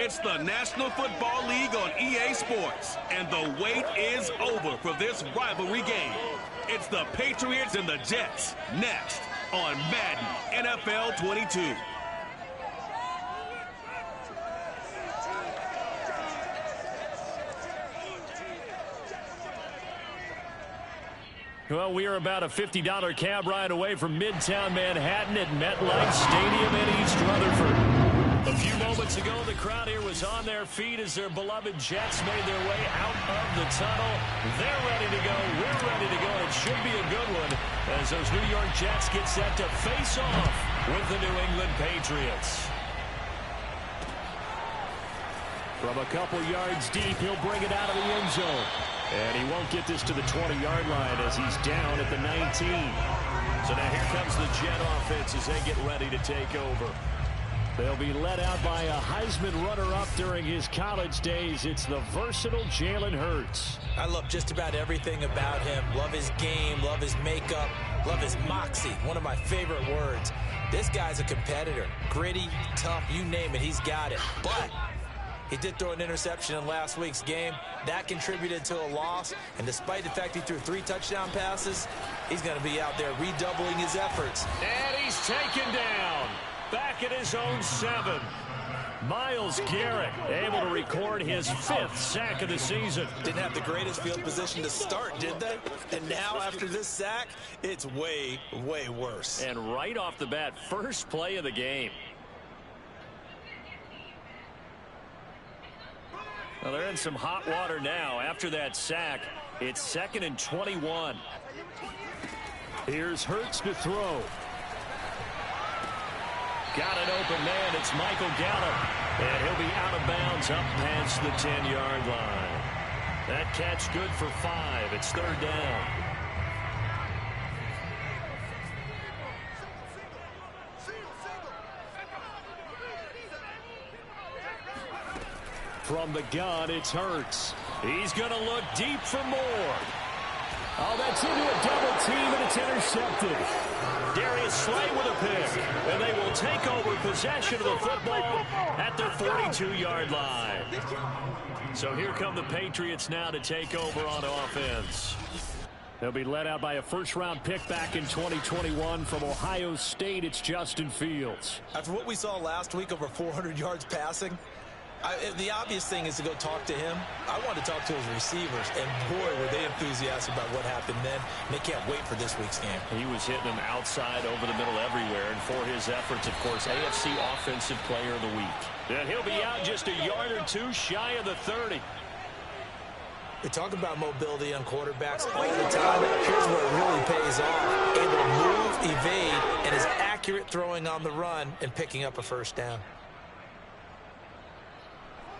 It's the National Football League on EA Sports, and the wait is over for this rivalry game. It's the Patriots and the Jets, next on Madden NFL 22. Well, we are about a $50 cab ride away from Midtown Manhattan at MetLife Stadium in East Rutherford. A few moments ago, the crowd here was on their feet as their beloved Jets made their way out of the tunnel. They're ready to go. We're ready to go. It should be a good one as those New York Jets get set to face off with the New England Patriots. From a couple yards deep, he'll bring it out of the end zone. And he won't get this to the 20-yard line as he's down at the 19. So now here comes the Jet offense as they get ready to take over. They'll be led out by a Heisman runner-up during his college days. It's the versatile Jalen Hurts. I love just about everything about him. Love his game, love his makeup, love his moxie. One of my favorite words. This guy's a competitor. Gritty, tough, you name it, he's got it. But he did throw an interception in last week's game. That contributed to a loss. And despite the fact he threw 3 touchdown passes, he's going to be out there redoubling his efforts. And he's taken down. Back at his own 7. Myles Garrett able to record his 5th sack of the season. Didn't have the greatest field position to start, did they? And now after this sack, it's way, way worse. And right off the bat, first play of the game. Well, they're in some hot water now. After that sack, it's 2nd and 21. Here's Hurts to throw. Got an open man. It's Michael Gallup. And he'll be out of bounds up past the 10-yard line. That catch good for 5. It's 3rd down. From the gun, it's Hurts. He's going to look deep for more. Oh, that's into a double team, and it's intercepted. Darius Slay with a pick, and they will take over possession of the football at their 42-yard line. So here come the Patriots now to take over on offense. They'll be led out by a first-round pick back in 2021 from Ohio State. It's Justin Fields. After what we saw last week, over 400 yards passing, the obvious thing is to go talk to him. I want to talk to his receivers, and boy, were they enthusiastic about what happened then. And they can't wait for this week's game. He was hitting them outside, over the middle, everywhere. And for his efforts, of course, AFC Offensive Player of the Week. And he'll be out just a yard or 2 shy of the 30. They talk about mobility on quarterbacks all the time. Here's where it really pays off. Able to move, evade, and is accurate throwing on the run and picking up a first down.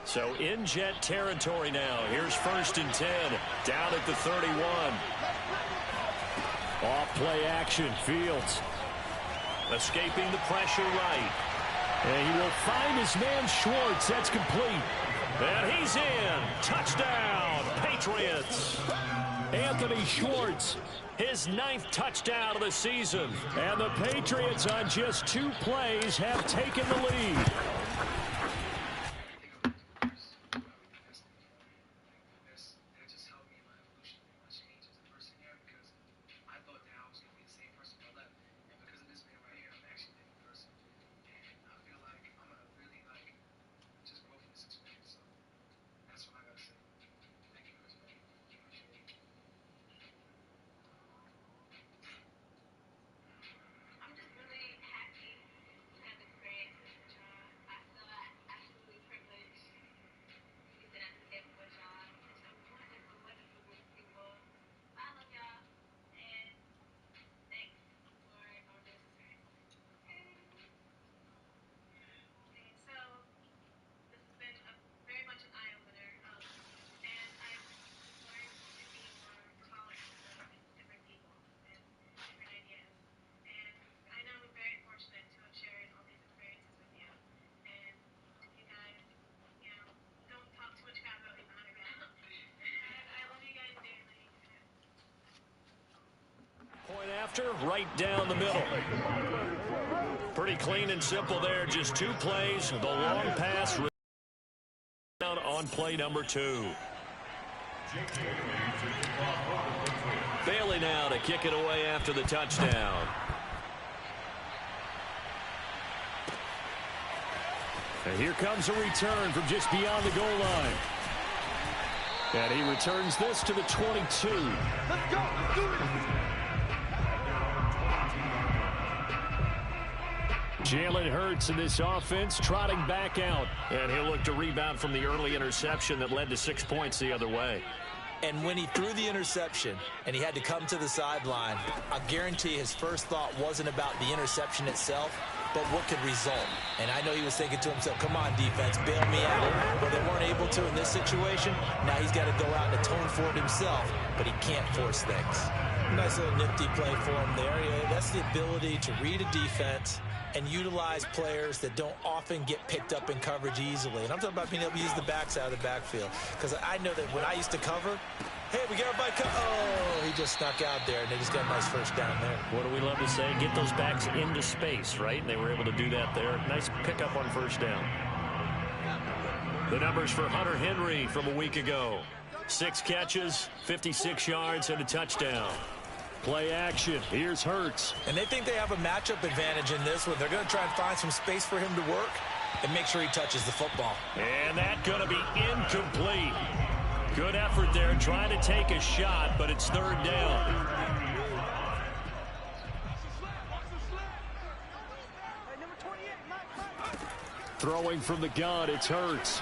So in Jet territory now. Here's 1st and 10. Down at the 31. Off play action. Fields escaping the pressure right. And he will find his man Schwartz. That's complete. And he's in. Touchdown, Patriots. Anthony Schwartz, his 9th touchdown of the season. And the Patriots on just 2 plays have taken the lead. Right down the middle. Pretty clean and simple there. Just 2 plays. The long pass. on play number 2. Bailey now to kick it away after the touchdown. And here comes a return from just beyond the goal line. And he returns this to the 22. Let's go. Let's do it. Jalen Hurts in this offense trotting back out. And he'll look to rebound from the early interception that led to 6 points the other way. And when he threw the interception and he had to come to the sideline, I guarantee his first thought wasn't about the interception itself, but what could result. And I know he was thinking to himself, come on, defense, bail me out. Well, they weren't able to in this situation. Now he's got to go out and atone for it himself, but he can't force things. Nice little nifty play for him there. Yeah, that's the ability to read a defense and utilize players that don't often get picked up in coverage easily. And I'm talking about being able to use the backs out of the backfield. Because I know that when I used to cover, hey, we got everybody oh, he just snuck out there, and they just got a nice first down there. What do we love to say? Get those backs into space, right? And they were able to do that there. Nice pickup on first down. The numbers for Hunter Henry from a week ago. 6 catches, 56 yards, and a touchdown. Play action. Here's Hurts. And they think they have a matchup advantage in this one. They're going to try and find some space for him to work and make sure he touches the football. And that's going to be incomplete. Good effort there, trying to take a shot, but it's third down. Throwing from the gun, it's Hurts.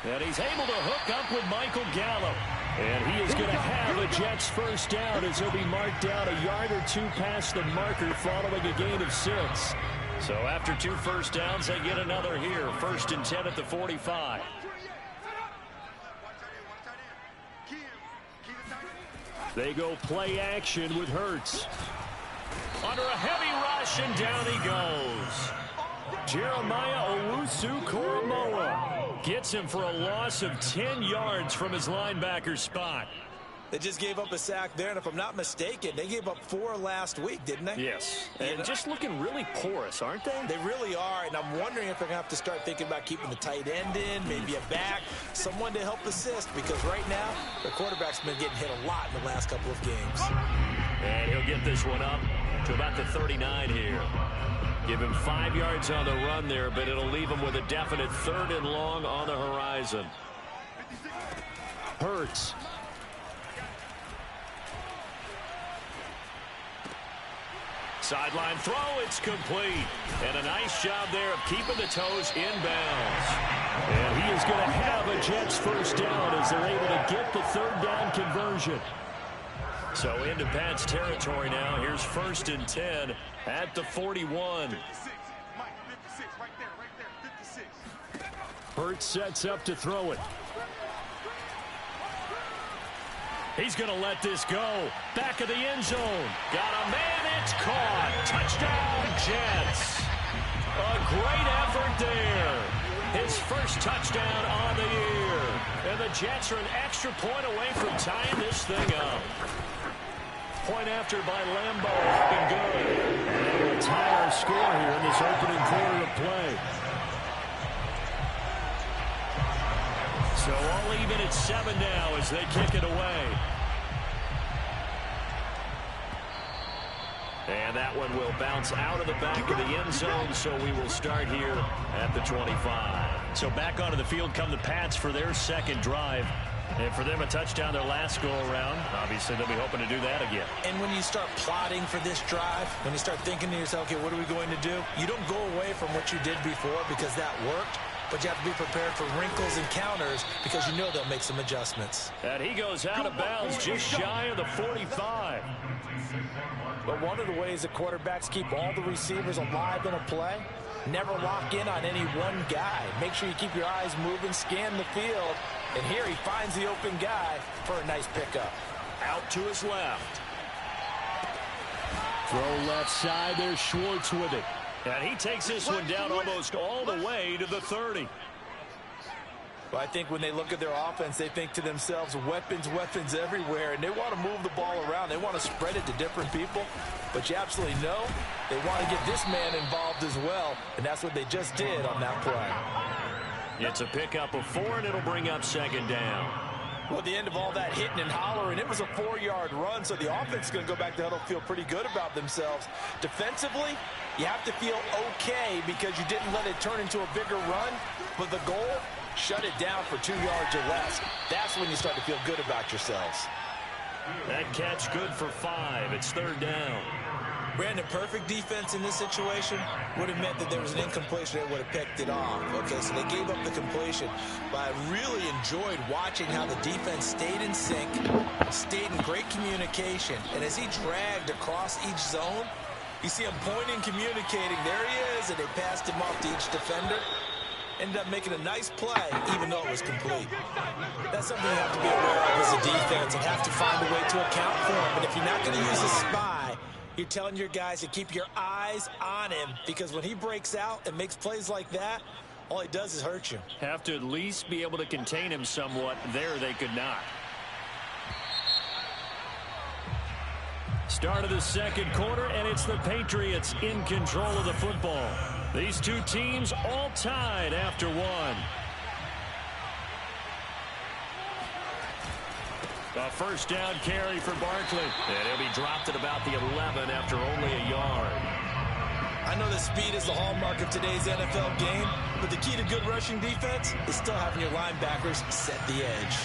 And he's able to hook up with Michael Gallup. And he is going to have a Jets first down as he'll be marked down a yard or 2 past the marker following a gain of 6. So after 2 first downs, they get another here. 1st and 10 at the 45. They go play action with Hurts. Under a heavy rush, and down he goes. Jeremiah Owusu-Koramoah gets him for a loss of 10 yards from his linebacker spot. They just gave up a sack there, and if I'm not mistaken, they gave up 4 last week, didn't they? Yes, and just looking really porous, aren't they? They really are, and I'm wondering if they're going to have to start thinking about keeping the tight end in, maybe a back, someone to help assist, because right now, the quarterback's been getting hit a lot in the last couple of games. And he'll get this one up to about the 39 here. Give him 5 yards on the run there, but it'll leave him with a definite 3rd and long on the horizon. Hurts. Sideline throw, it's complete. And a nice job there of keeping the toes inbounds. And he is going to have a Jets first down as they're able to get the 3rd down conversion. So into Pat's territory now. Here's 1st and 10 at the 41. Hurts sets up to throw it. He's going to let this go. Back of the end zone. Got a man, it's caught. Touchdown, Jets. A great effort there. His first touchdown on the year. And the Jets are an extra point away from tying this thing up. Point after by Lambeau. Been good. And we'll tie our score here in this opening quarter of play. So all even at 7 now as they kick it away. And that one will bounce out of the back of the end zone, so we will start here at the 25. So back onto the field come the Pats for their 2nd drive. And for them, a touchdown their last go-around. Obviously, they'll be hoping to do that again. And when you start plotting for this drive, when you start thinking to yourself, okay, what are we going to do? You don't go away from what you did before because that worked. But you have to be prepared for wrinkles and counters because you know they'll make some adjustments. And he goes out of bounds just shy of the 45. But one of the ways that quarterbacks keep all the receivers alive in a play, never lock in on any one guy. Make sure you keep your eyes moving, scan the field. And here he finds the open guy for a nice pickup. Out to his left. Throw left side, there's Schwartz with it. And he takes this one down almost all the way to the 30. Well, I think when they look at their offense, they think to themselves, weapons, weapons everywhere, and they want to move the ball around. They want to spread it to different people, but you absolutely know they want to get this man involved as well, and that's what they just did on that play. It's a pickup of 4, and it'll bring up second down. Well, at the end of all that hitting and hollering, it was a 4-yard run, so the offense is going to go back to huddle, feel pretty good about themselves. Defensively, you have to feel okay because you didn't let it turn into a bigger run, but the goal, shut it down for 2 yards or less. That's when you start to feel good about yourselves. That catch good for 5. It's third down. Brandon, perfect defense in this situation would have meant that there was an incompletion. They would have picked it off. Okay, so they gave up the completion. But I really enjoyed watching how the defense stayed in sync, stayed in great communication. And as he dragged across each zone, you see him pointing, communicating. There he is, and they passed him off to each defender. Ended up making a nice play, even though it was complete. That's something you have to be aware of as a defense and have to find a way to account for him. But if you're not going to use a spy, you're telling your guys to keep your eyes on him, because when he breaks out and makes plays like that, all he does is hurt you. Have to at least be able to contain him somewhat. There they could not. Start of the second quarter, and it's the Patriots in control of the football. These two teams all tied after 1. A first down carry for Barkley. And he'll be dropped at about the 11 after only a yard. I know that speed is the hallmark of today's NFL game, but the key to good rushing defense is still having your linebackers set the edge.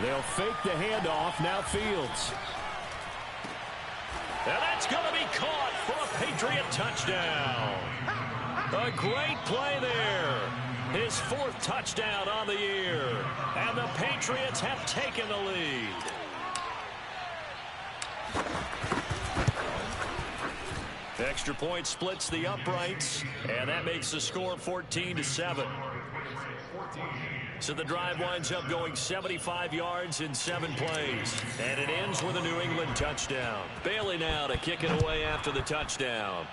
They'll fake the handoff. Now Fields. And that's going to be caught for a Patriot touchdown. A great play there. His 4th touchdown on the year. And the Patriots have taken the lead. Extra point splits the uprights, and that makes the score 14-7. So the drive winds up going 75 yards in 7 plays. And it ends with a New England touchdown. Bailey now to kick it away after the touchdown.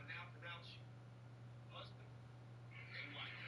now pronounce you husband and wife.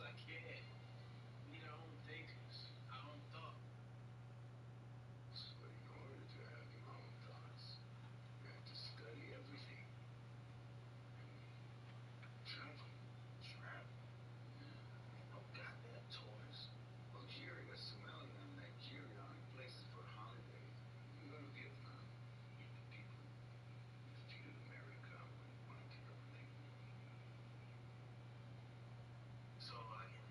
I can. We need our own thinkers, our own thought. So in order to have your own thoughts, you have to study everything. Travel. Travel. No goddamn tourists. Algeria, Somalia, and Nigeria aren't places for holidays. You go to Vietnam, meet the people who defeated America when it wanted to eliminate. So I can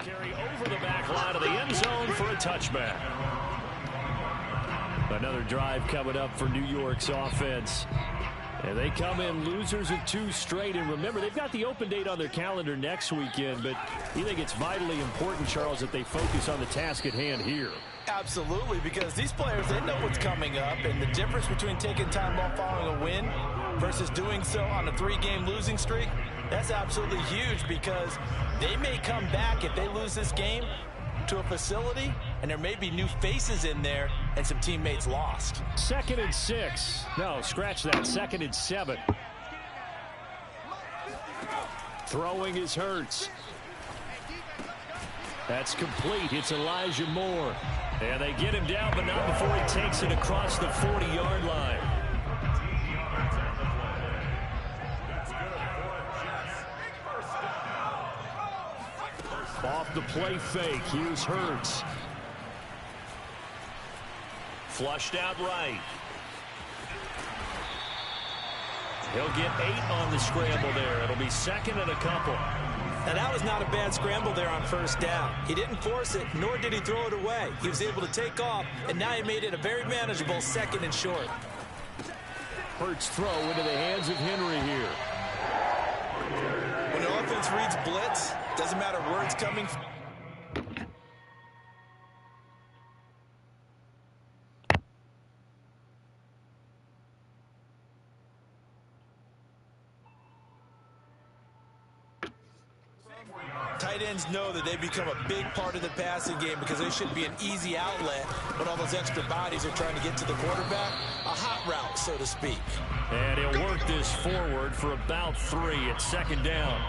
Carry over the back line of the end zone for a touchback. Another drive coming up for New York's offense. And they come in losers of 2 straight. And remember, they've got the open date on their calendar next weekend. But you think it's vitally important, Charles, that they focus on the task at hand here? Absolutely, because these players, they know what's coming up. And the difference between taking time off following a win versus doing so on a 3-game losing streak, that's absolutely huge, because they may come back if they lose this game to a facility, and there may be new faces in there and some teammates lost. 2nd and 6. No, scratch that. 2nd and 7. Throwing is Hurts. That's complete. It's Elijah Moore. And they get him down, but not before he takes it across the 40-yard line. Off the play fake, here's Hurts. Flushed out right. He'll get 8 on the scramble there. It'll be 2nd and a couple. Now, that was not a bad scramble there on 1st down. He didn't force it, nor did he throw it away. He was able to take off, and now he made it a very manageable 2nd and short. Hurts throw into the hands of Henry here. When the offense reads blitz, doesn't matter where it's coming from. Tight ends know that they become a big part of the passing game, because they should be an easy outlet when all those extra bodies are trying to get to the quarterback. A hot route, so to speak. And he'll work this forward for about 3 at 2nd down.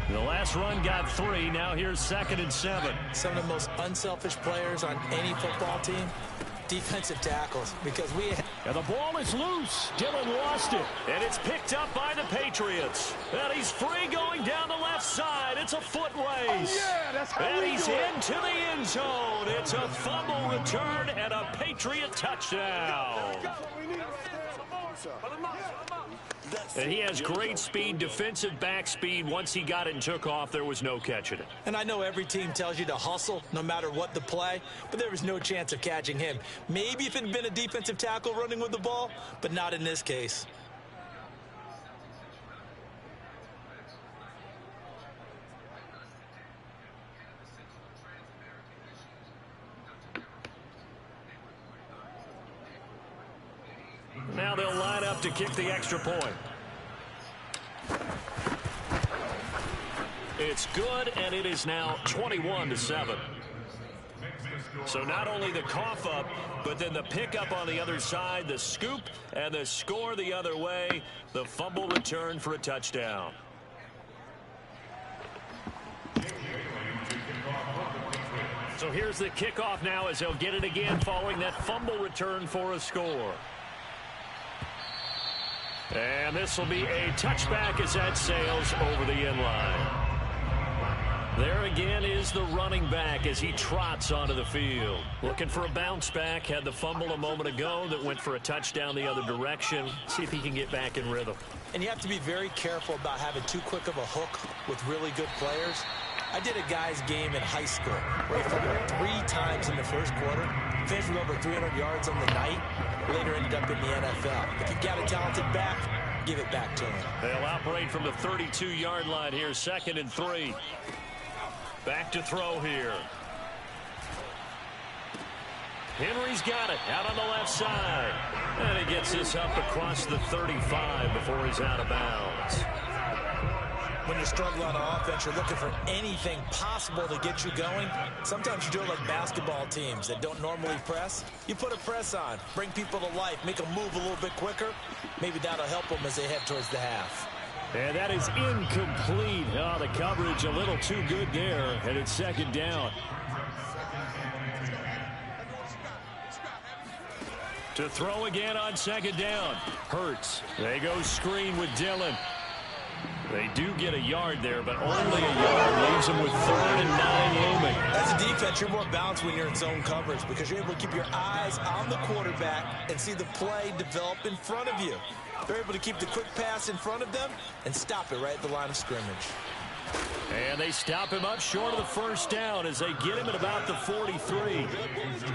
The last run got 3. Now here's 2nd and 7. Some of the most unselfish players on any football team, defensive tackles, because and the ball is loose. Dillon lost it, and it's picked up by the Patriots. And he's free going down the left side. It's a foot race. Oh, yeah, that's how and we he's do it. into the end zone. It's a fumble return and a Patriot touchdown. And he has great speed, defensive back speed. Once he got it and took off, there was no catching it. And I know every team tells you to hustle no matter what the play, but there was no chance of catching him. Maybe if it had been a defensive tackle running with the ball, but not in this case. Now they'll line up to kick the extra point. It's good, and it is now 21-7. So not only the cough up, but then the pickup on the other side, the scoop, and the score the other way. The fumble return for a touchdown. So here's the kickoff now as they'll get it again following that fumble return for a score. And this will be a touchback as that sails over the end line. There again is the running back as he trots onto the field. Looking for a bounce back. Had the fumble a moment ago that went for a touchdown the other direction. See if he can get back in rhythm. And you have to be very careful about having too quick of a hook with really good players. I did a guy's game in high school where he fumbled 3 times in the first quarter, finished with over 300 yards on the night, later ended up in the NFL. If you've got a talented back, give it back to him. They'll operate from the 32-yard line here, 2nd and 3. Back to throw here. Henry's got it out on the left side. And he gets this up across the 35 before he's out of bounds. When you're struggling on offense, you're looking for anything possible to get you going. Sometimes you do it like basketball teams that don't normally press. You put a press on, bring people to life, make them move a little bit quicker. Maybe that'll help them as they head towards the half. And that is incomplete. Oh, the coverage a little too good there, and it's 2nd down. To throw again on 2nd down. Hurts. They go screen with Dillon. They do get a yard there, but only a yard leaves them with 3rd and 9 looming. As a defense, you're more balanced when you're in zone coverage because you're able to keep your eyes on the quarterback and see the play develop in front of you. They're able to keep the quick pass in front of them and stop it right at the line of scrimmage. And they stop him up short of the first down as they get him at about the 43.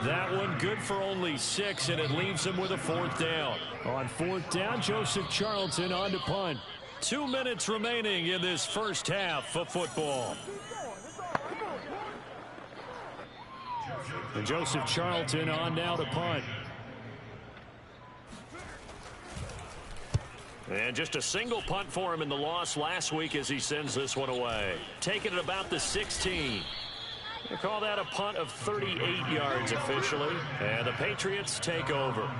That one good for only 6, and it leaves him with a 4th down. On 4th down, Joseph Charlton on to punt. 2 minutes remaining in this first half of football. And Joseph Charlton on now to punt. And just a single punt for him in the loss last week as he sends this one away. Taking it about the 16. They call that a punt of 38 yards officially. And the Patriots take over.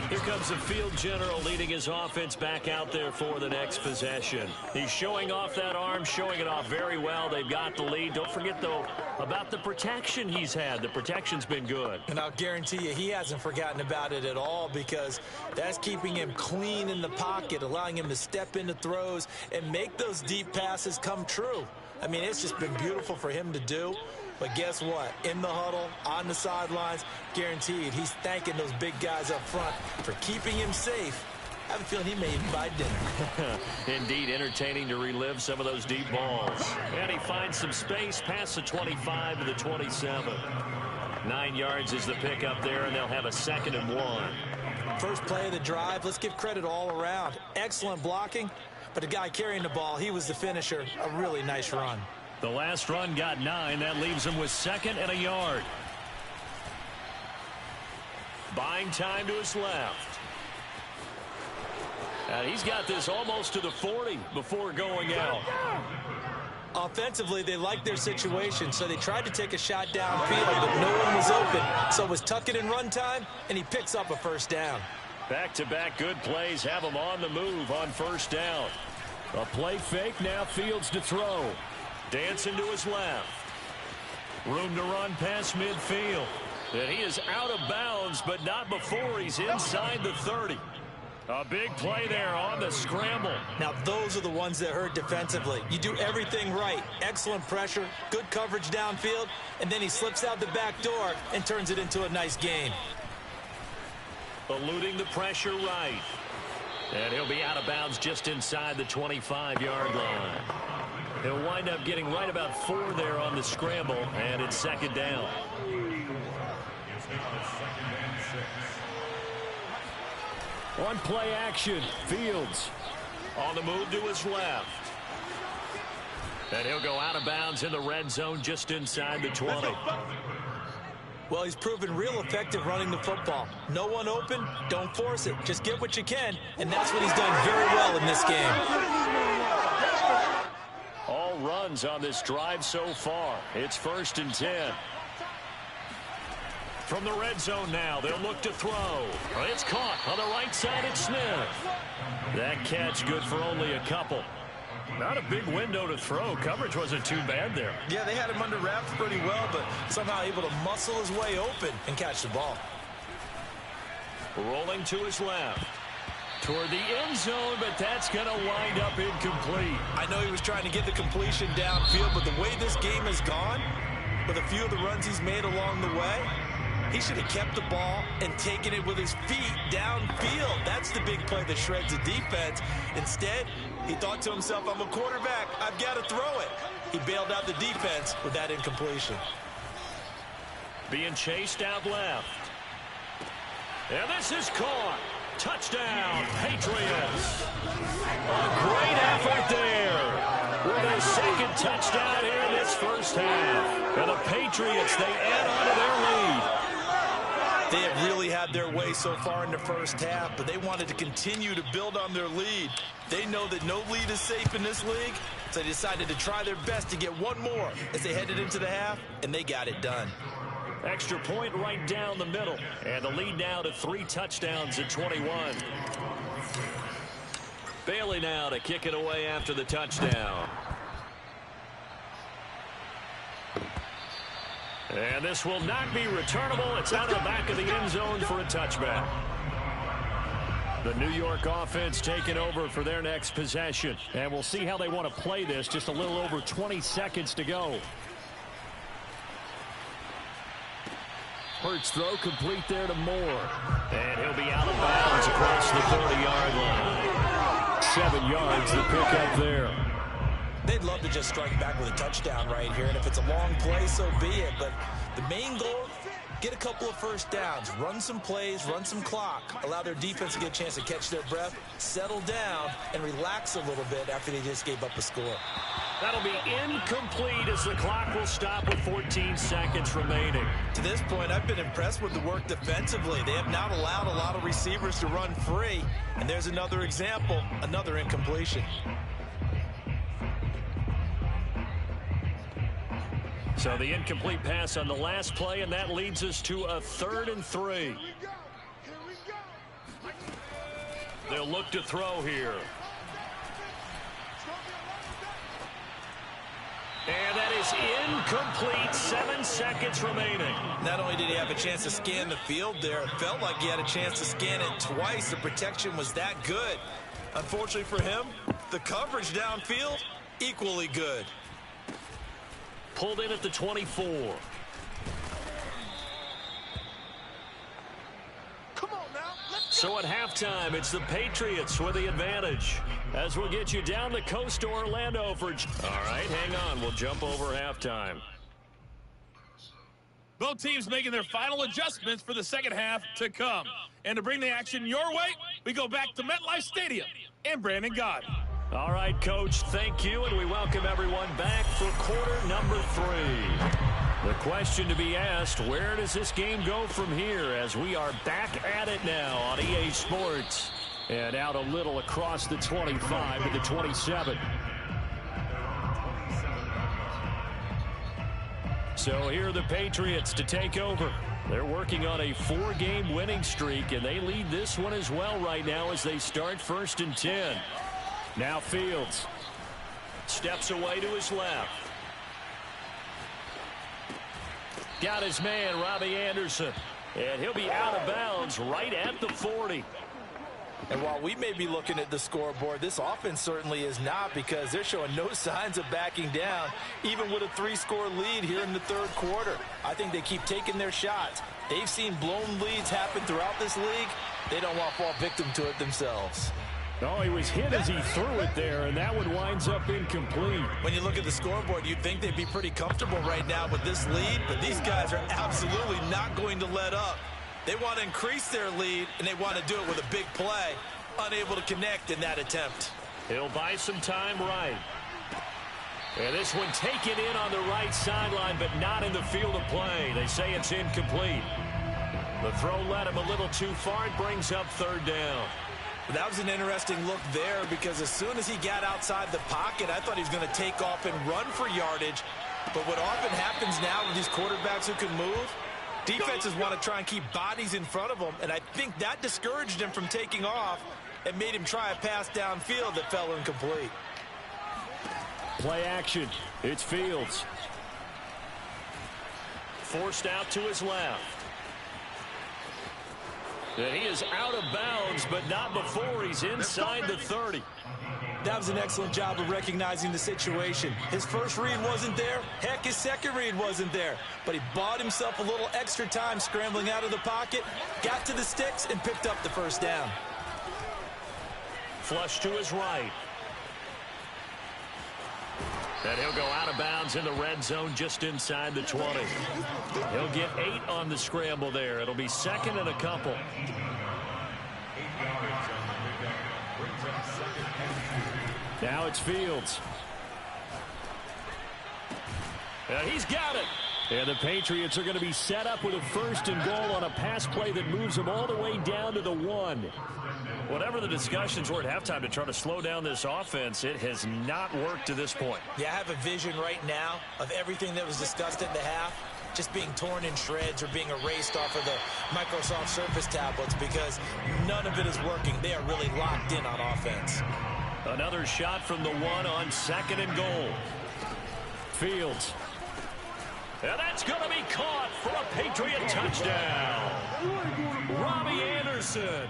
Here comes the field general leading his offense back out there for the next possession. He's showing off that arm, showing it off very well. They've got the lead. Don't forget, though, about the protection he's had. The protection's been good. And I'll guarantee you he hasn't forgotten about it at all, because that's keeping him clean in the pocket, allowing him to step into throws and make those deep passes come true. I mean, it's just been beautiful for him to do. But guess what? In the huddle, on the sidelines, guaranteed he's thanking those big guys up front for keeping him safe. I have a feeling he may even buy dinner. Indeed, entertaining to relive some of those deep balls. And he finds some space past the 25 to the 27. 9 yards is the pickup there, and they'll have a 2nd and 1. First play of the drive, let's give credit all around. Excellent blocking, but the guy carrying the ball, he was the finisher. A really nice run. The last run got 9. That leaves him with 2nd and a yard. Buying time to his left. And he's got this almost to the 40 before going out. Offensively, they liked their situation, so they tried to take a shot downfield, but no one was open. So it was tuck it in run time, and he picks up a 1st down. Back-to-back good plays have him on the move on 1st down. A play fake, now Fields to throw. Dancing to his left. Room to run past midfield. And he is out of bounds, but not before he's inside the 30. A big play there on the scramble. Now, those are the ones that hurt defensively. You do everything right. Excellent pressure, good coverage downfield, and then he slips out the back door and turns it into a nice gain. Eluding the pressure right. And he'll be out of bounds just inside the 25-yard line. He'll wind up getting right about 4 there on the scramble, and it's 2nd down. On play action, Fields on the move to his left. And he'll go out of bounds in the red zone just inside the 20. Well, he's proven real effective running the football. No one open, don't force it. Just get what you can, and that's what he's done very well in this game. All runs on this drive so far. It's 1st and 10. From the red zone now, they'll look to throw. It's caught on the right side at Smith. That catch good for only a couple. Not a big window to throw. Coverage wasn't too bad there. Yeah, they had him under wraps pretty well, but somehow able to muscle his way open and catch the ball. Rolling to his left. Toward the end zone, but that's going to wind up incomplete. I know he was trying to get the completion downfield, but the way this game has gone, with a few of the runs he's made along the way, he should have kept the ball and taken it with his feet downfield. That's the big play that shreds the defense. Instead, he thought to himself, I'm a quarterback, I've got to throw it. He bailed out the defense with that incompletion. Being chased out left. And this is caught. Touchdown, Patriots. A great effort there. With a 2nd touchdown here in this first half. And the Patriots, they add on to their lead. They have really had their way so far in the first half, but they wanted to continue to build on their lead. They know that no lead is safe in this league, so they decided to try their best to get one more as they headed into the half, and they got it done. Extra point right down the middle. And the lead now to 3 touchdowns at 21. Bailey now to kick it away after the touchdown. And this will not be returnable. It's out of the back of the end zone for a touchback. The New York offense taking over for their next possession. And we'll see how they want to play this. Just a little over 20 seconds to go. Hurts throw complete there to Moore. And he'll be out of bounds across the 30-yard line. 7 yards to pick up there. They they'd love to just strike back with a touchdown right here. And if it's a long play, so be it. But the main goal, get a couple of first downs, run some plays, run some clock, allow their defense to get a chance to catch their breath, settle down, and relax a little bit after they just gave up a score. That'll be incomplete as the clock will stop with 14 seconds remaining. To this point, I've been impressed with the work defensively. They have not allowed a lot of receivers to run free. And there's another example, another incompletion. So the incomplete pass on the last play, and that leads us to a 3rd and 3. They'll look to throw here. And that is incomplete. 7 seconds remaining. Not only did he have a chance to scan the field there, it felt like he had a chance to scan it twice. The protection was that good. Unfortunately for him, the coverage downfield, equally good. Pulled in at the 24. So at halftime, it's the Patriots with the advantage. As we'll get you down the coast to Orlando for... All right, hang on. We'll jump over halftime. Both teams making their final adjustments for the second half to come. And to bring the action your way, we go back to MetLife Stadium and Brandon Gott. All right, Coach, thank you, and we welcome everyone back for quarter number 3. The question to be asked, where does this game go from here as we are back at it now on EA Sports? And out a little across the 25 to the 27. So here are the Patriots to take over. They're working on a 4-game winning streak, and they lead this one as well right now as they start 1st and 10. Now Fields steps away to his left. Got his man, Robbie Anderson. And he'll be out of bounds right at the 40. And while we may be looking at the scoreboard, this offense certainly is not, because they're showing no signs of backing down, even with a 3-score lead here in the 3rd quarter. I think they keep taking their shots. They've seen blown leads happen throughout this league. They don't want to fall victim to it themselves. Oh, he was hit as he threw it there, and that one winds up incomplete. When you look at the scoreboard, you'd think they'd be pretty comfortable right now with this lead, but these guys are absolutely not going to let up. They want to increase their lead, and they want to do it with a big play. Unable to connect in that attempt. He'll buy some time right. And this one taken in on the right sideline, but not in the field of play. They say it's incomplete. The throw led him a little too far. It brings up 3rd down. That was an interesting look there, because as soon as he got outside the pocket, I thought he was going to take off and run for yardage. But what often happens now with these quarterbacks who can move, defenses want to try and keep bodies in front of them, and I think that discouraged him from taking off and made him try a pass downfield that fell incomplete. Play action. It's Fields. Forced out to his left. And he is out of bounds, but not before he's inside the 30. That was an excellent job of recognizing the situation. His first read wasn't there. Heck, his second read wasn't there. But he bought himself a little extra time scrambling out of the pocket, got to the sticks, and picked up the 1st down. Flush to his right. And he'll go out of bounds in the red zone just inside the 20. He'll get 8 on the scramble there. It'll be 2nd and a couple. Now it's Fields. And he's got it. And the Patriots are going to be set up with a 1st and goal on a pass play that moves them all the way down to the 1. Whatever the discussions were at halftime to try to slow down this offense, it has not worked to this point. Yeah, I have a vision right now of everything that was discussed at the half just being torn in shreds or being erased off of the Microsoft Surface tablets, because none of it is working. They are really locked in on offense. Another shot from the 1 on 2nd and goal. Fields. And that's going to be caught for a Patriot touchdown. Robbie Anderson,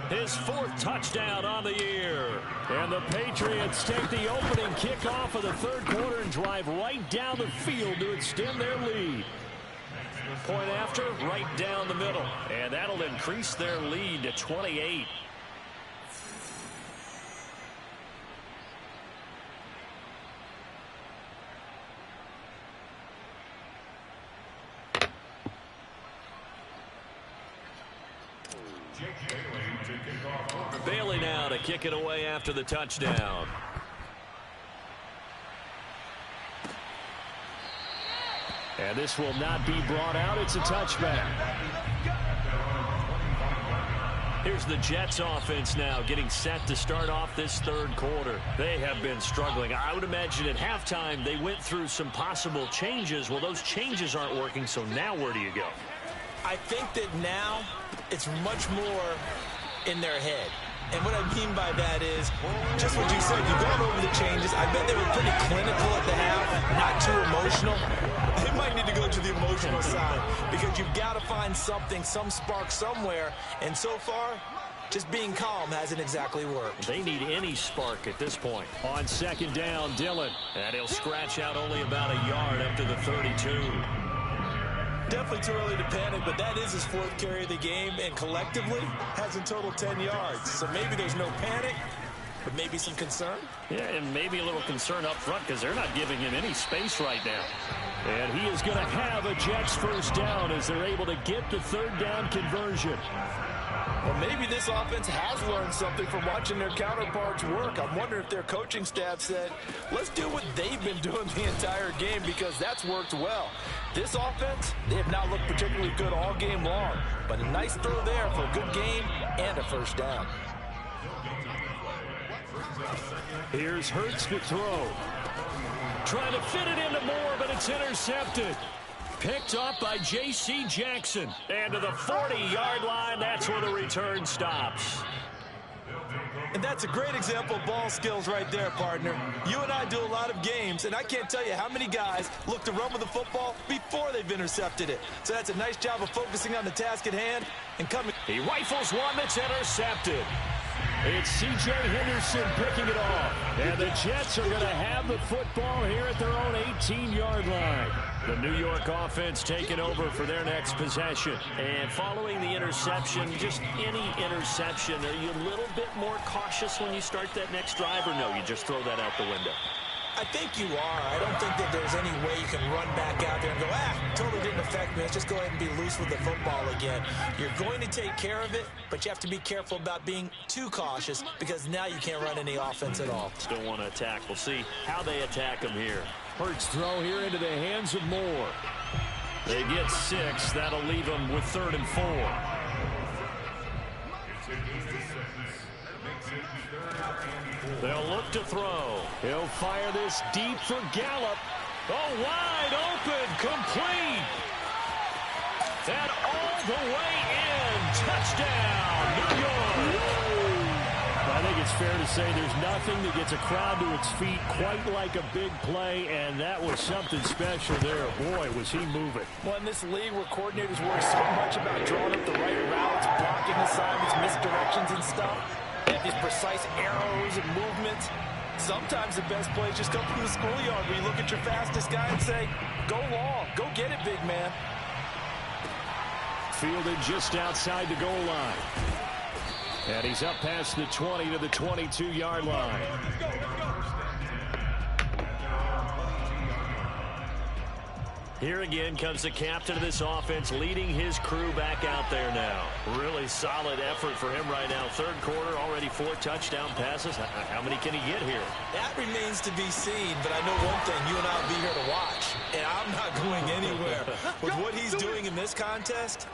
his 4th touchdown on the year. And the Patriots take the opening kickoff of the 3rd quarter and drive right down the field to extend their lead. Point after, right down the middle. And that'll increase their lead to 28. Bailey now to kick it away after the touchdown. And this will not be brought out. It's a touchback. Here's the Jets offense now getting set to start off this third quarter. They have been struggling. I would imagine at halftime they went through some possible changes. Well, those changes aren't working, so now where do you go? I think that now it's much more in their head. And what I mean by that is just what you said. You've gone over the changes. I bet they were pretty clinical at the half, not too emotional. They might need to go to the emotional side because you've got to find something, some spark somewhere. And so far, just being calm hasn't exactly worked. They need any spark at this point. On second down, Dillon. And he'll scratch out only about a yard up to the 32. Definitely too early to panic, but that is his fourth carry of the game, and collectively has in total 10 yards. So maybe there's no panic, but maybe some concern. Yeah, and maybe a little concern up front because they're not giving him any space right now. And he is going to have a Jets first down as they're able to get the third down conversion. Well, maybe this offense has learned something from watching their counterparts work. I'm wondering if their coaching staff said, let's do what they've been doing the entire game because that's worked well. This offense, they have not looked particularly good all game long, but a nice throw there for a good game and a first down. Here's Hurts to throw. Trying to fit it into Moore, but it's intercepted. Picked up by J.C. Jackson. And to the 40-yard line, that's where the return stops. And that's a great example of ball skills right there, partner. You and I do a lot of games, and I can't tell you how many guys look to run with the football before they've intercepted it. So that's a nice job of focusing on the task at hand and coming. He rifles one that's intercepted. It's C.J. Henderson picking it off. And the Jets are going to have the football here at their own 18-yard line. The New York offense taking over for their next possession. And following the interception, just any interception, are you a little bit more cautious when you start that next drive, or no, you just throw that out the window? I think you are. I don't think that there's any way you can run back out there and go, totally didn't affect me. Let's just go ahead and be loose with the football again. You're going to take care of it, but you have to be careful about being too cautious because now you can't run any offense at all. Still want to attack. We'll see how they attack him here. Hurts throw here into the hands of Moore. They get 6. That'll leave them with 3rd and 4. They'll look to throw. He'll fire this deep for Gallup. Oh, wide open, complete. And all the way in. Touchdown, New York. I think it's fair to say there's nothing that gets a crowd to its feet quite like a big play, and that was something special there. Boy, was he moving. Well, in this league where coordinators worry so much about drawing up the right routes, blocking assignments, misdirections and stuff, and these precise arrows and movements, sometimes the best plays just come from the schoolyard where you look at your fastest guy and say, go long, go get it, big man. Fielded just outside the goal line. And he's up past the 20 to the 22-yard line. Here again comes the captain of this offense leading his crew back out there now. Really solid effort for him right now. Third quarter, already 4 touchdown passes. How many can he get here? That remains to be seen, but I know one thing. You and I will be here to watch, and I'm not going anywhere. With what he's doing in this contest,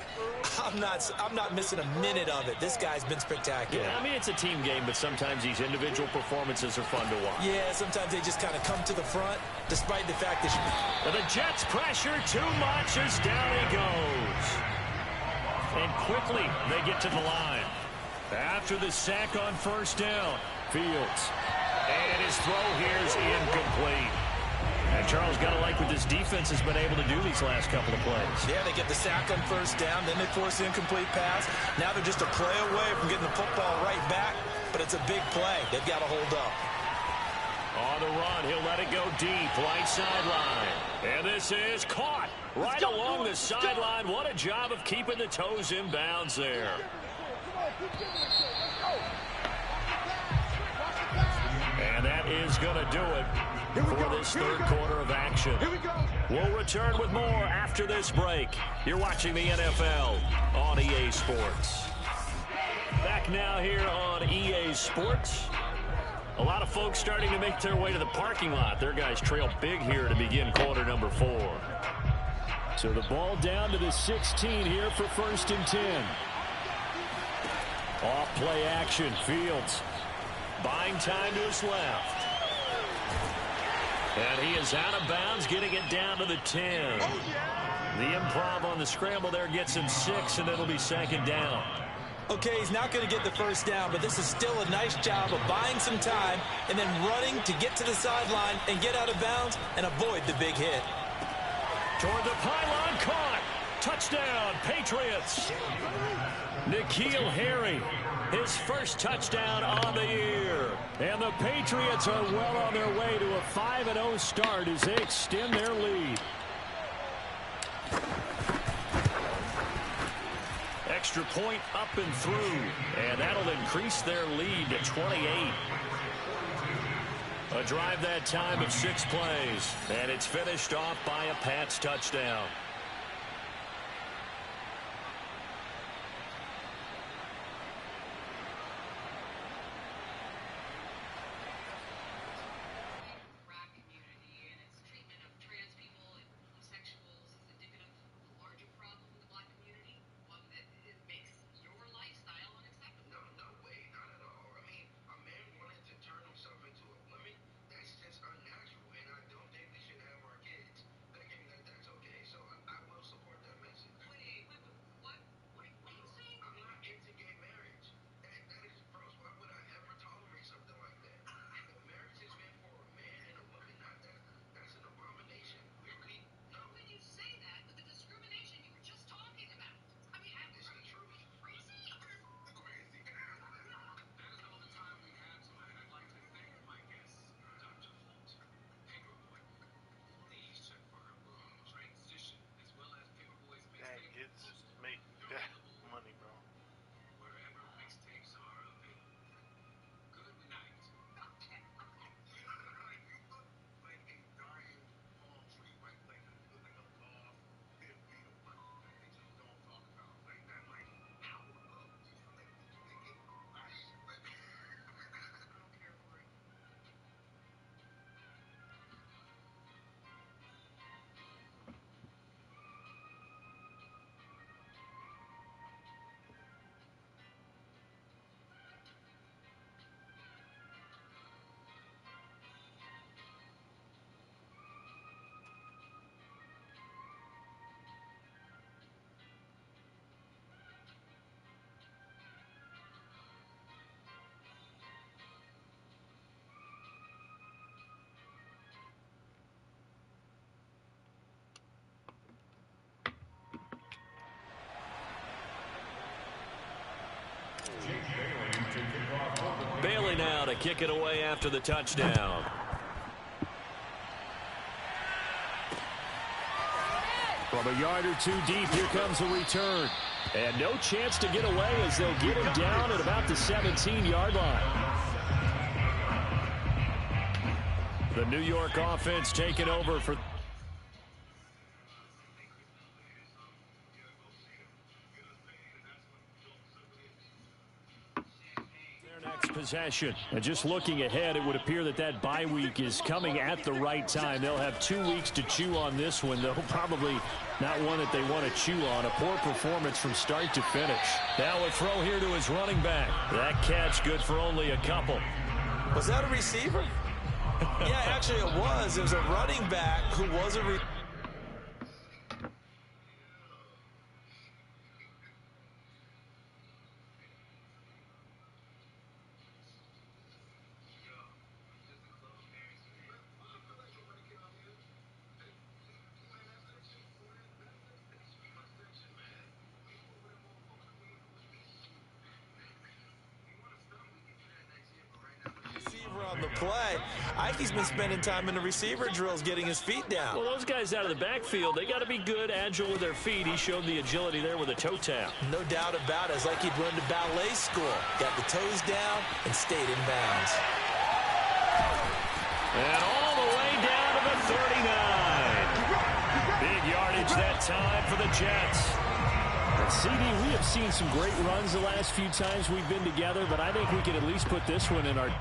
I'm not missing a minute of it. This guy's been spectacular. Yeah, I mean, it's a team game, but sometimes these individual performances are fun to watch. Yeah, sometimes they just kind of come to the front, despite the fact that the Jets pressure too much as down he goes. And quickly they get to the line. After the sack on first down, Fields. And his throw here is incomplete. And Charles, got to like what this defense has been able to do these last couple of plays. Yeah, they get the sack on first down, then they force the incomplete pass. Now they're just a play away from getting the football right back, but it's a big play. They've got to hold up. On the run, he'll let it go deep, right sideline. And this is caught right along the sideline. What a job of keeping the toes in bounds there. And that is going to do it for this third quarter of action. We'll return with more after this break. You're watching the NFL on EA Sports. Back now here on EA Sports. A lot of folks starting to make their way to the parking lot. Their guys trail big here to begin quarter number 4. So the ball down to the 16 here for 1st and 10. Off play action. Fields buying time to his left. And he is out of bounds, getting it down to the 10. The improv on the scramble there gets him 6, and it'll be 2nd down. Okay, he's not going to get the 1st down, but this is still a nice job of buying some time and then running to get to the sideline and get out of bounds and avoid the big hit. Toward the pylon, caught. Touchdown, Patriots. N'Keal Harry, his first touchdown on the year. And the Patriots are well on their way to a 5-0 start as they extend their lead. Extra point up and through, and that'll increase their lead to 28. A drive that time of 6 plays, and it's finished off by a Pats touchdown. Bailey now to kick it away after the touchdown. From a yard or 2 deep, here comes a return. And no chance to get away as they'll get him down at about the 17-yard line. The New York offense taking over for... possession. And just looking ahead, it would appear that that bye week is coming at the right time. They'll have 2 weeks to chew on this one, though probably not one that they want to chew on. A poor performance from start to finish. Now a throw here to his running back. That catch good for only a couple. Was that a receiver? Yeah, actually it was. It was a running back who was a receiver. On the play. Ike's been spending time in the receiver drills getting his feet down. Well, those guys out of the backfield, they got to be good, agile with their feet. He showed the agility there with a toe tap. No doubt about it. It's like he'd run to ballet school. Got the toes down and stayed in bounds. And all the way down to the 39. Big yardage that time for the Jets. CD, we have seen some great runs the last few times we've been together, but I think we can at least put this one in our...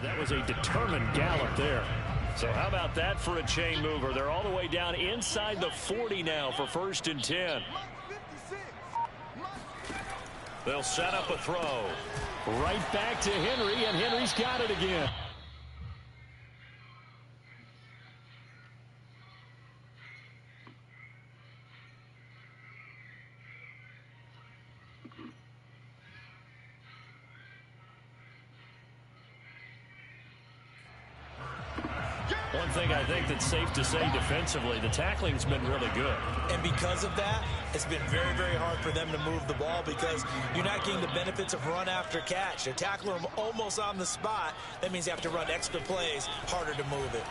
That was a determined gallop there. So how about that for a chain mover? They're all the way down inside the 40 now for 1st and 10. They'll set up a throw. Right back to Henry, and Henry's got it again. One thing I think that's safe to say defensively, the tackling's been really good. And because of that, it's been very, very hard for them to move the ball because you're not getting the benefits of run after catch. They're tackling them almost on the spot. That means you have to run extra plays, harder to move it.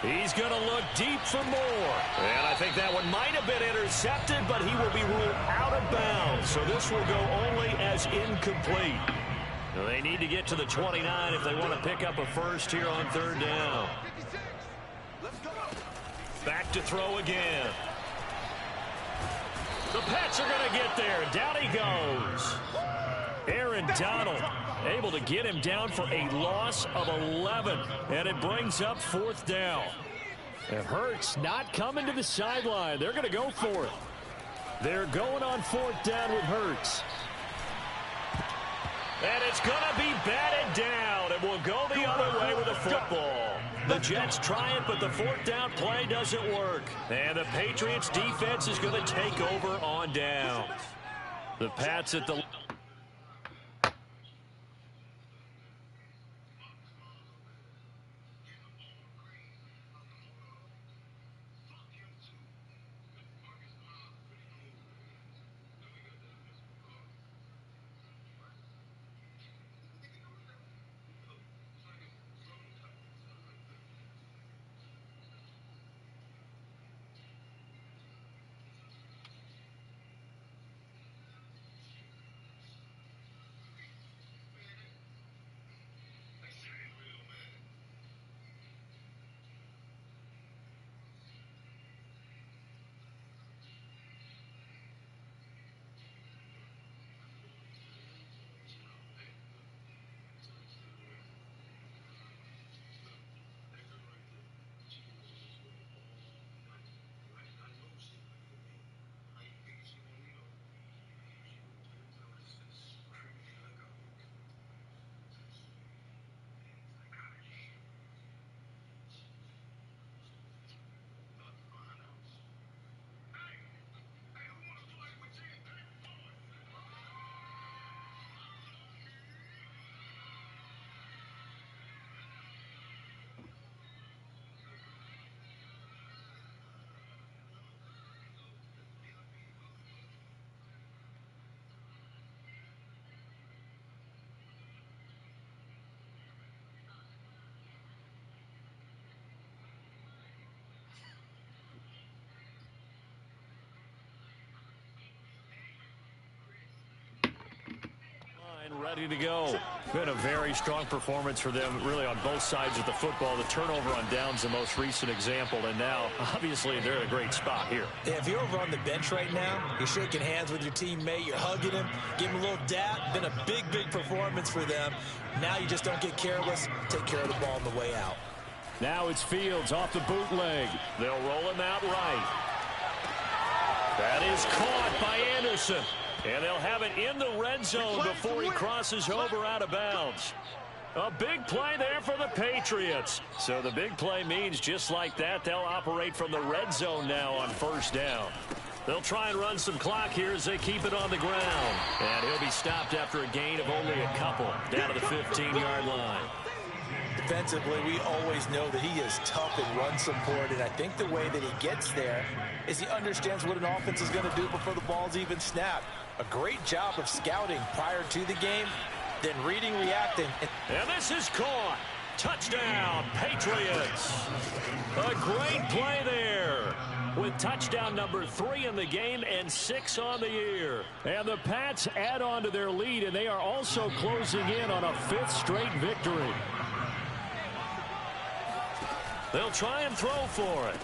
He's going to look deep for more. And I think that one might have been intercepted, but he will be ruled out of bounds. So this will go only as incomplete. They need to get to the 29 if they want to pick up a first here on 3rd down. Back to throw again. The Pats are going to get there. Down he goes. Aaron Donald able to get him down for a loss of 11. And it brings up 4th down. And Hurts not coming to the sideline. They're going to go for it. They're going on 4th down with Hurts. And it's going to be batted down. It will go the other way with the football. The Jets try it, but the 4th down play doesn't work. And the Patriots defense is going to take over on down. The Pats at the... ready to go. Been a very strong performance for them, really, on both sides of the football. The turnover on downs, the most recent example, and now, obviously, they're in a great spot here. Yeah, if you're over on the bench right now, you're shaking hands with your teammate, you're hugging him, giving him a little dap. Been a big, big performance for them. Now you just don't get careless. Take care of the ball on the way out. Now it's Fields off the bootleg. They'll roll him out right. That is caught by Anderson. And they'll have it in the red zone before he crosses over out of bounds. A big play there for the Patriots. So the big play means just like that, they'll operate from the red zone now on first down. They'll try and run some clock here as they keep it on the ground. And he'll be stopped after a gain of only a couple down to the 15-yard line. Defensively, we always know that he is tough in run support, and I think the way that he gets there is he understands what an offense is going to do before the ball's even snapped. A great job of scouting prior to the game, then reading, reacting. And this is caught. Touchdown, Patriots. A great play there with touchdown number 3 in the game and 6 on the year. And the Pats add on to their lead, and they are also closing in on a 5th straight victory. They'll try and throw for it.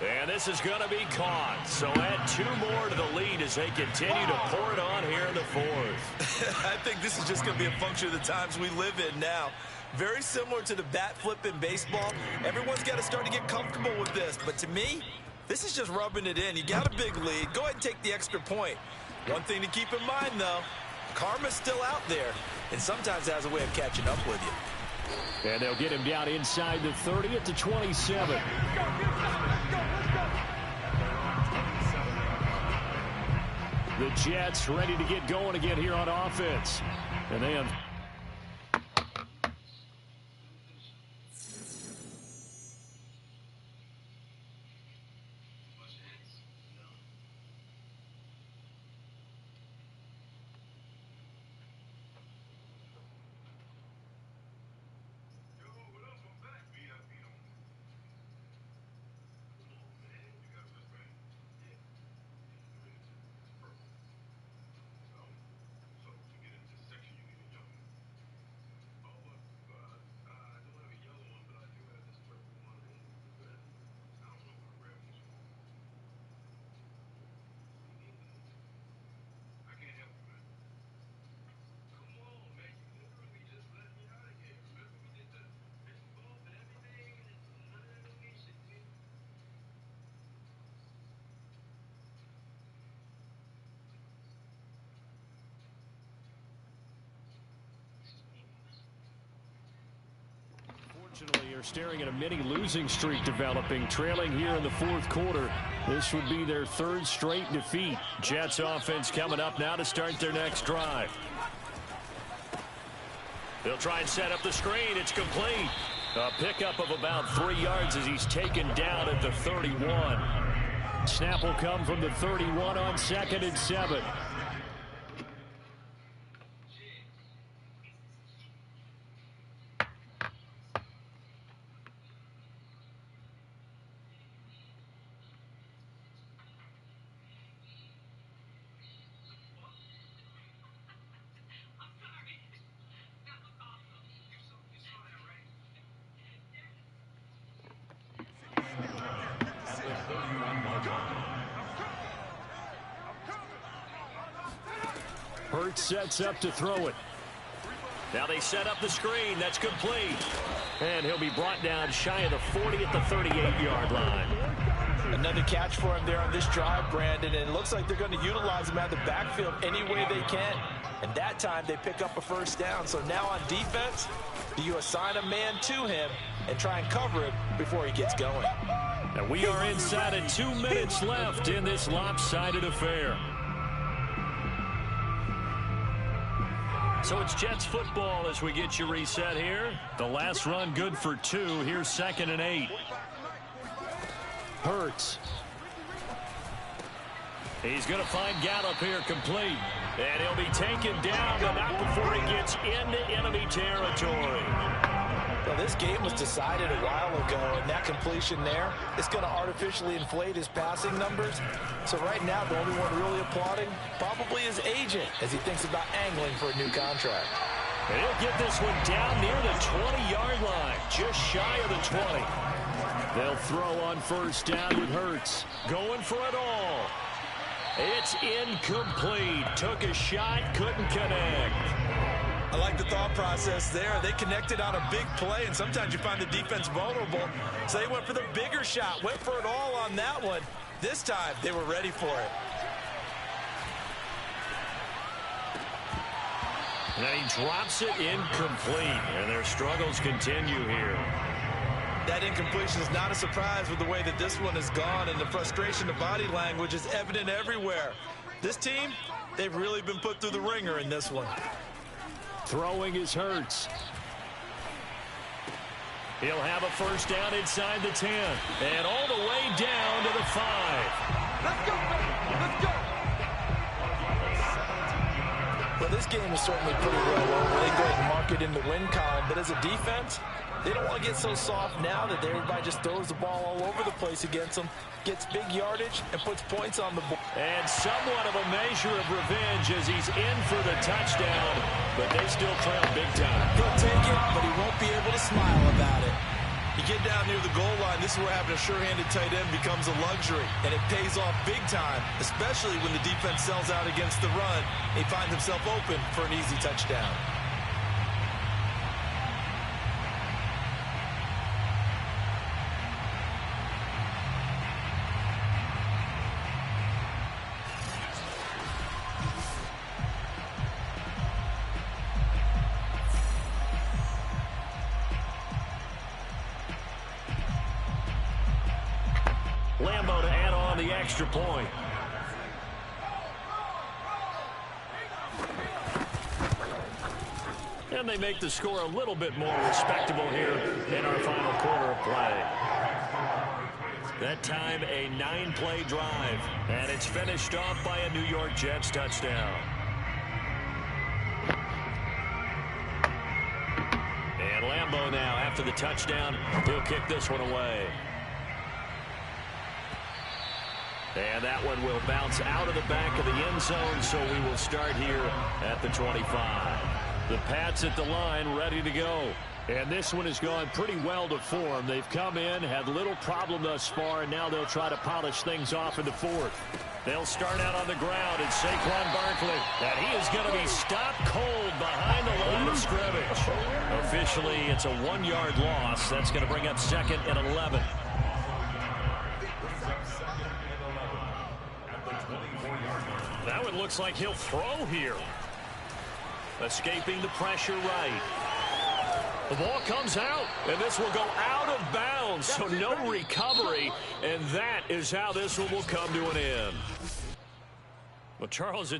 And this is going to be caught. So add 2 more to the lead as they continue to pour it on here in the 4th. I think this is just going to be a function of the times we live in now. Very similar to the bat flip in baseball. Everyone's got to start to get comfortable with this. But to me, this is just rubbing it in. You got a big lead. Go ahead and take the extra point. One thing to keep in mind, though, karma's still out there. And sometimes has a way of catching up with you. And they'll get him down inside the 30 at the 27. The Jets ready to get going again here on offense. And they have... Unfortunately, you're staring at a mini losing streak developing, trailing here in the 4th quarter. This would be their 3rd straight defeat. Jets offense coming up now to start their next drive. They'll try and set up the screen. It's complete. A pickup of about 3 yards as he's taken down at the 31. Snap will come from the 31 on 2nd and 7. Hurts sets up to throw it. Now they set up the screen. That's complete. And he'll be brought down shy of the 40 at the 38-yard line. Another catch for him there on this drive, Brandon, and it looks like they're going to utilize him out of the backfield any way they can. And that time they pick up a first down. So now on defense, do you assign a man to him and try and cover it before he gets going? And we are inside of 2 minutes left in this lopsided affair. So it's Jets football as we get you reset here. The last run good for 2. Here's 2nd and 8. Hurts. He's going to find Gallup here complete. And he'll be taken down, but not before he gets into enemy territory. Well, this game was decided a while ago, and that completion there is going to artificially inflate his passing numbers. So right now, the only one really applauding probably his agent as he thinks about angling for a new contract. And he'll get this one down near the 20-yard line, just shy of the 20. They'll throw on first down with Hurts. Going for it all. It's incomplete. Took a shot, couldn't connect. I like the thought process there. They connected on a big play, and sometimes you find the defense vulnerable. So they went for the bigger shot, went for it all on that one. This time, they were ready for it. And he drops it incomplete, and their struggles continue here. That incompletion is not a surprise with the way that this one has gone, and the frustration, the body language is evident everywhere. This team, they've really been put through the ringer in this one. Throwing is Hurts. He'll have a first down inside the 10, and all the way down to the 5. Let's go, baby. Let's go. Well, this game is certainly pretty well over. They go ahead and mark it in the win column, but as a defense, they don't want to get so soft now that everybody just throws the ball all over the place against them, gets big yardage, and puts points on the board. And somewhat of a measure of revenge as he's in for the touchdown, but they still trail big time. He'll take it, but he won't be able to smile about it. You get down near the goal line, this is where having a sure-handed tight end becomes a luxury, and it pays off big time, especially when the defense sells out against the run, and he finds himself open for an easy touchdown. Lambo to add on the extra point. And they make the score a little bit more respectable here in our final quarter of play. That time, a 9-play drive. And it's finished off by a New York Jets touchdown. And Lambo now, after the touchdown, he'll kick this one away. And that one will bounce out of the back of the end zone, so we will start here at the 25. The Pats at the line, ready to go. And this one has gone pretty well to form. They've come in, had little problem thus far, and now they'll try to polish things off in the fourth. They'll start out on the ground, and Saquon Barkley, and he is going to be stopped cold behind the line of scrimmage. Officially, it's a 1-yard loss. That's going to bring up 2nd and 11. That one looks like he'll throw here. Escaping the pressure right. The ball comes out, and this will go out of bounds, so no recovery, and that is how this one will come to an end. Well, Charles, it's